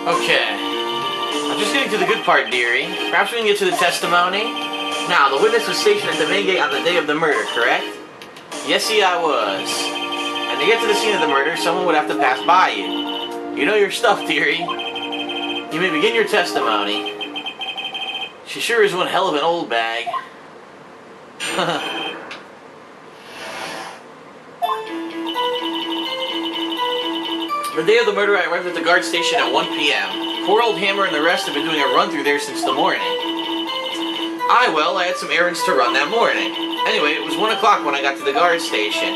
Okay. I'm just getting to the good part, dearie. Perhaps we can get to the testimony? Now, the witness was stationed at the main gate on the day of the murder, correct? Yes, see, I was. And to get to the scene of the murder, someone would have to pass by you. You know your stuff, dearie. You may begin your testimony. She sure is one hell of an old bag. The day of the murder, I arrived at the guard station at 1 p.m. Poor old Hammer and the rest have been doing a run through there since the morning. I had some errands to run that morning. Anyway, it was 1 o'clock when I got to the guard station.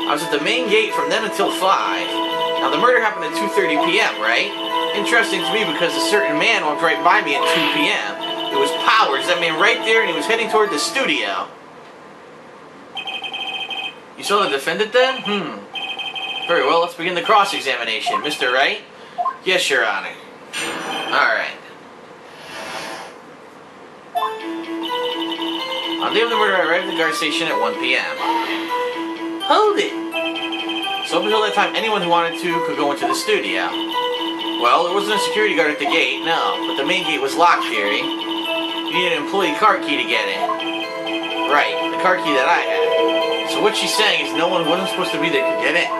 I was at the main gate from then until 5. Now, the murder happened at 2:30 p.m., right? Interesting to me because a certain man walked right by me at 2 p.m. It was Powers, that man right there, and he was heading toward the studio. You saw the defendant then? Very well, let's begin the cross-examination. Mr. Wright? Yes, Your Honor. Alright. On the day of the murder, I arrived at the guard station at 1 p.m. Hold it! So up until that time, anyone who wanted to could go into the studio. Well, there wasn't a security guard at the gate, no, but the main gate was locked, dearie. You need an employee card key to get in. Right, the card key that I had. So what she's saying is no one who wasn't supposed to be there could get in.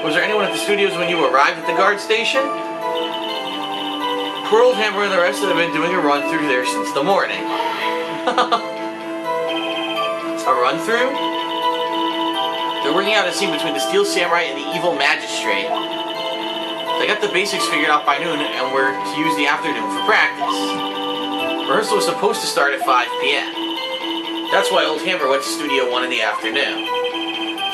Was there anyone at the studios when you arrived at the guard station? Poor old Hammer and the rest have been doing a run-through there since the morning. A run-through? They're working out a scene between the Steel Samurai and the evil magistrate. They got the basics figured out by noon and were to use the afternoon for practice. Rehearsal was supposed to start at 5 p.m. That's why old Hammer went to Studio 1 in the afternoon.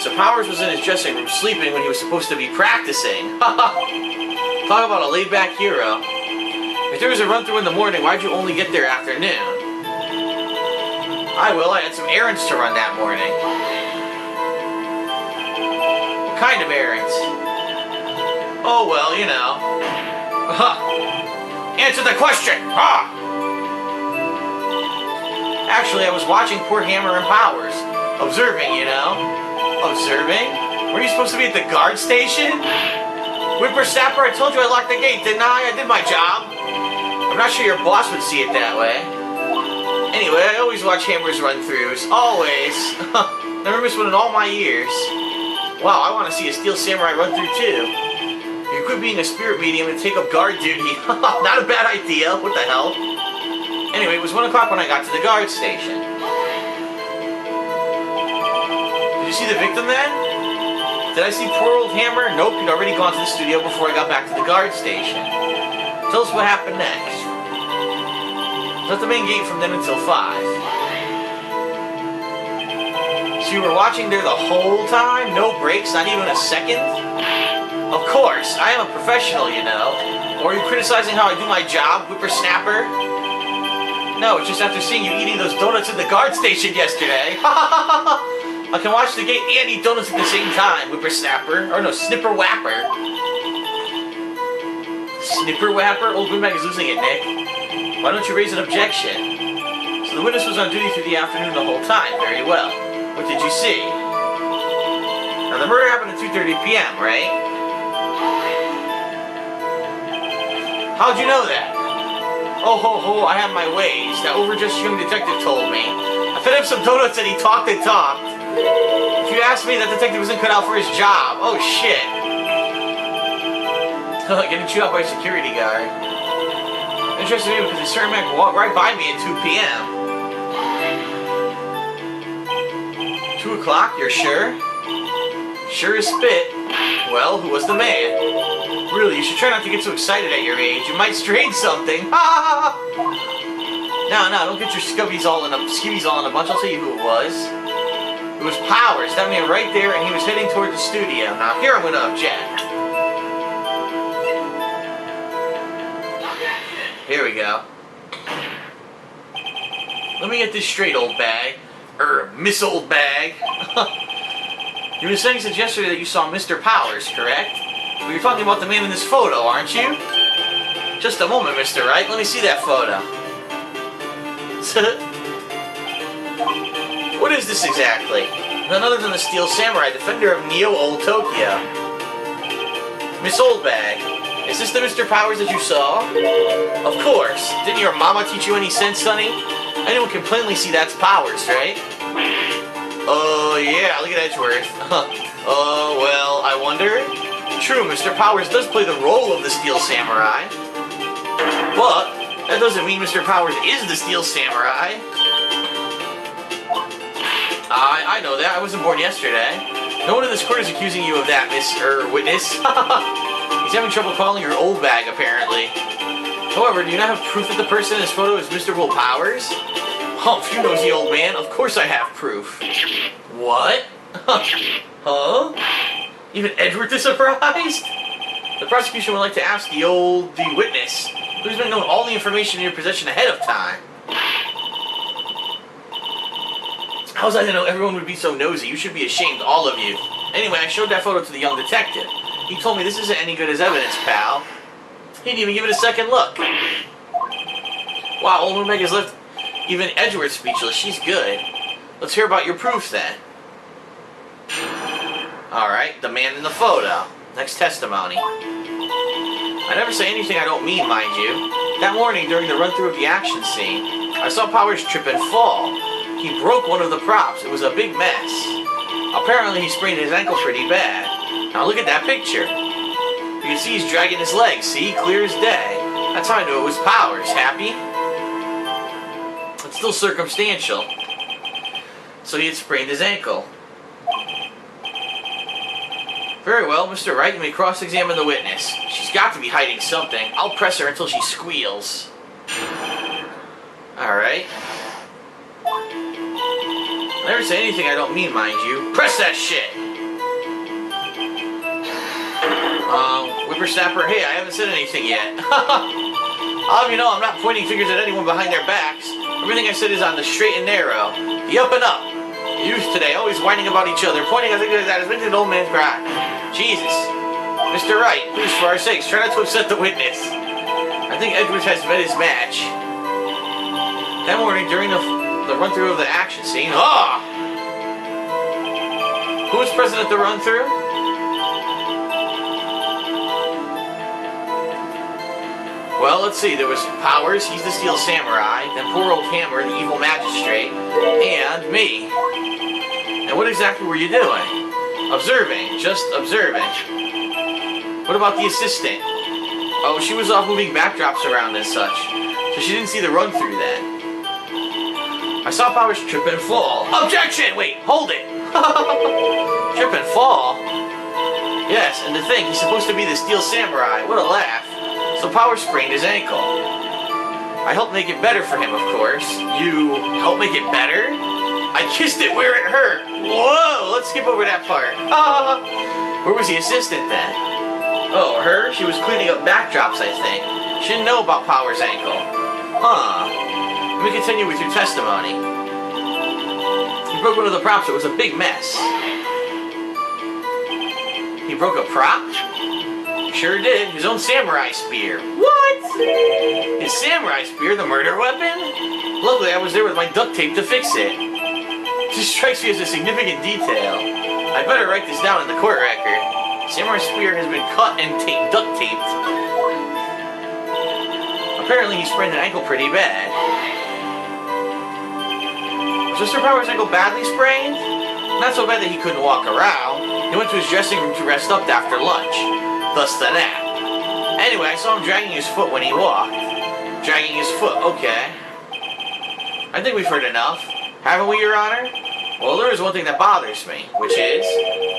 So Powers was in his dressing room sleeping when he was supposed to be practicing. Talk about a laid-back hero. If there was a run-through in the morning, why'd you only get there afternoon? I had some errands to run that morning. What kind of errands? Oh, well, you know. Answer the question! Actually, I was watching poor Hammer and Powers. Observing, you know. Observing? Were you supposed to be at the guard station? Whippersnapper, I told you I locked the gate, didn't I? I did my job. I'm not sure your boss would see it that way. Anyway, I always watch Hammer's run-throughs. Always. Never missed one in all my years. Wow, I want to see a Steel Samurai run-through too. You quit being a spirit medium and take up guard duty. Not a bad idea. What the hell? Anyway, it was 1 o'clock when I got to the guard station. Did you see the victim then? Did I see poor old Hammer? Nope, he'd already gone to the studio before I got back to the guard station. Tell us what happened next. I was at the main gate from then until 5. So you were watching there the whole time? No breaks, not even a second? Of course, I am a professional, you know. Or are you criticizing how I do my job, whippersnapper? No, it's just after seeing you eating those donuts at the guard station yesterday. I can watch the gate and eat donuts at the same time, whippersnapper. Or no, snipper-whapper. Snipper-whapper? Old Windbag is losing it, Nick. Why don't you raise an objection? So the witness was on duty through the afternoon the whole time. Very well. What did you see? Now, the murder happened at 2:30 p.m., right? How'd you know that? Oh, ho, ho, I have my ways. That overdressed young detective told me. I fed him some donuts and he talked and talked. If you ask me, that detective wasn't cut out for his job. Oh, shit. Getting chewed out by a security guard. Interesting me because a certain man walked right by me at 2 p.m. 2 o'clock, you're sure? Sure as spit. Well, who was the man? Really, you should try not to get so excited at your age. You might strain something. No, don't get your skivvies all in a bunch. I'll tell you who it was. It was Powers, that man right there, and he was heading toward the studio. Now, here I'm going to object. Here we go. Let me get this straight, old bag. Miss Old Bag. You were saying since yesterday that you saw Mr. Powers, correct? Well, you're talking about the man in this photo, aren't you? Just a moment, Mr. Wright. Let me see that photo. What is this exactly? None other than the Steel Samurai, defender of Neo Old Tokyo. Miss Old Bag. Is this the Mr. Powers that you saw? Of course. Didn't your mama teach you any sense, Sonny? Anyone can plainly see that's Powers, right? Oh, yeah, look at Edgeworth. Well, I wonder? True, Mr. Powers does play the role of the Steel Samurai. But that doesn't mean Mr. Powers is the Steel Samurai. I know that. I wasn't born yesterday. No one in this court is accusing you of that, witness. He's having trouble calling your old bag, apparently. However, do you not have proof that the person in this photo is Mr. Will Powers? Humph, you nosy old man. Of course I have proof. What? Huh? Even Edward is surprised? The prosecution would like to ask the witness, who's been known all the information in your possession ahead of time. How was I to know everyone would be so nosy? You should be ashamed, all of you. Anyway, I showed that photo to the young detective. He told me this isn't any good as evidence, pal. He didn't even give it a second look. Wow, old Omega's left even Edgeworth speechless. She's good. Let's hear about your proof then. Alright, the man in the photo. Next testimony. I never say anything I don't mean, mind you. That morning, during the run-through of the action scene, I saw Powers trip and fall. He broke one of the props. It was a big mess. Apparently, he sprained his ankle pretty bad. Now look at that picture. You can see he's dragging his legs. See? Clear as day. That's how I knew it was Powers. Happy? It's still circumstantial. So he had sprained his ankle. Very well, Mr. Wright, you may cross-examine the witness. She's got to be hiding something. I'll press her until she squeals. Alright. I never say anything I don't mean, mind you. Press that shit! Whippersnapper, hey, I haven't said anything yet. I'll have you know I'm not pointing fingers at anyone behind their backs. Everything I said is on the straight and narrow. The up and up. Youth today, always whining about each other, pointing at things like that is making an old man's cry. Jesus. Mr. Wright, please, for our sakes, try not to upset the witness. I think Edwards has met his match. That morning, during the run-through of the action scene, who was present at the run-through? Well, let's see. There was Powers, he's the Steel Samurai, then poor old Hammer, the evil magistrate, and me. And what exactly were you doing? Observing. Just observing. What about the assistant? Oh, she was off moving backdrops around and such, so she didn't see the run-through then. I saw Powers trip and fall. Objection! Wait, hold it! Trip and fall? Yes, and to think, he's supposed to be the Steel Samurai. What a laugh. So Powers sprained his ankle. I helped make it better for him, of course. You helped make it better? I kissed it where it hurt. Whoa, let's skip over that part. Where was the assistant then? Oh, her? She was cleaning up backdrops, I think. She didn't know about Powers' ankle. Huh. Let me continue with your testimony. He broke one of the props. It was a big mess. He broke a prop? Sure did. His own samurai spear. What? His samurai spear? The murder weapon? Luckily, I was there with my duct tape to fix it. This strikes me as a significant detail. I better write this down in the court record. Samurai spear has been cut and duct taped. Apparently, he sprained an ankle pretty bad. Was Mr. Powers' ankle badly sprained? Not so bad that he couldn't walk around. He went to his dressing room to rest up after lunch. Thus the nap. Anyway, I saw him dragging his foot when he walked. Dragging his foot, okay. I think we've heard enough. Haven't we, Your Honor? Well, there is one thing that bothers me, which is,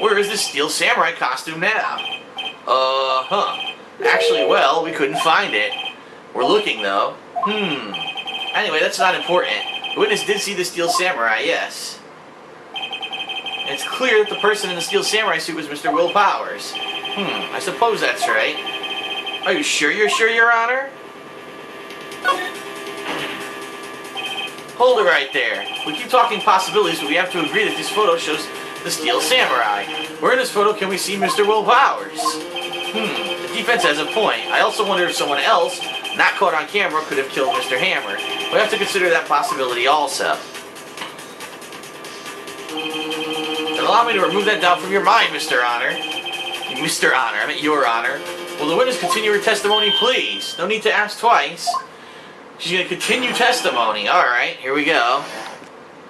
where is this Steel Samurai costume now? Actually, well, we couldn't find it. We're looking, though. Anyway, that's not important. The witness did see the Steel Samurai, yes. And it's clear that the person in the Steel Samurai suit was Mr. Will Powers. I suppose that's right. Are you sure you're sure, Your Honor? Hold it right there. We keep talking possibilities, but we have to agree that this photo shows the Steel Samurai. Where in this photo can we see Mr. Will Powers? The defense has a point. I also wonder if someone else, not caught on camera, could have killed Mr. Hammer. We have to consider that possibility also. And allow me to remove that doubt from your mind, Mr. Honor. Mr. Honor, I meant Your Honor. Will the witness continue her testimony, please? No need to ask twice. She's going to continue testimony. All right, here we go.